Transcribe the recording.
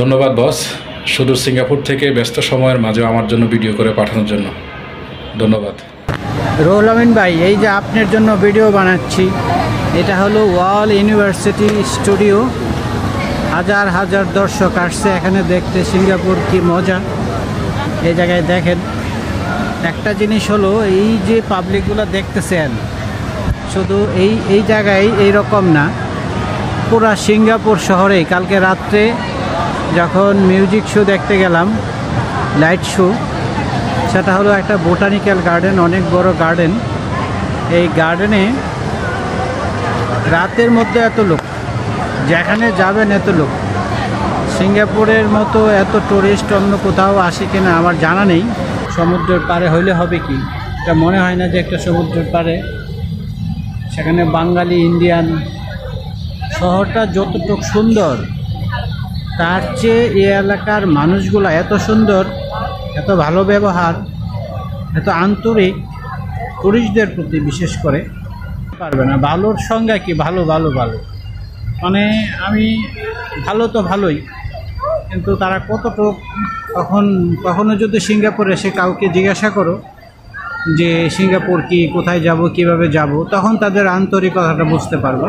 ধন্যবাদ বস, সুদূর সিঙ্গাপুর থেকে ব্যস্ত সময়ের মাঝেও আমার জন্য ভিডিও করে পাঠানোর জন্য ধন্যবাদ। রুহুল আমিন ভাই, এই যে আপনার জন্য ভিডিও বানাচ্ছি, এটা হলো ওয়াল ইউনিভার্সিটি স্টুডিও। হাজার হাজার দর্শক আসছে এখানে দেখতে সিঙ্গাপুর কি মজা। এই জায়গায় দেখেন, একটা জিনিস হলো এই যে পাবলিকগুলো দেখতেছেন, শুধু এই জায়গায় এইরকম না, পুরা সিঙ্গাপুর শহরেই। কালকে রাত্রে যখন মিউজিক শো দেখতে গেলাম, লাইট শো, সেটা হলো একটা বোটানিক্যাল গার্ডেন, অনেক বড় গার্ডেন। এই গার্ডেনে রাতের মধ্যে এত লোক, যেখানে যাবেন এত লোক। সিঙ্গাপুরের মতো এত টুরিস্ট অন্য কোথাও আসে কিনা আমার জানা নেই। সমুদ্রের পাড়ে হইলে হবে কি, এটা মনে হয় না যে একটা সমুদ্রের পাড়ে। সেখানে বাঙালি, ইন্ডিয়ান, শহরটা যতটুকু সুন্দর, তার চেয়ে এই এলাকার মানুষগুলো এত সুন্দর, এত ভালো ব্যবহার, এত আন্তরিক টুরিস্টদের প্রতি বিশেষ করে পারবে না। ভালোর সংজ্ঞা কি? ভালো ভালো ভালো মানে আমি ভালো তো ভালোই, কিন্তু তারা কতটুকু, কখনো যদি সিঙ্গাপুরে এসে কাউকে জিজ্ঞাসা করো যে সিঙ্গাপুর কি, কোথায় যাব, কিভাবে যাব, তখন তাদের আন্তরিকতাটা বুঝতে পারবো।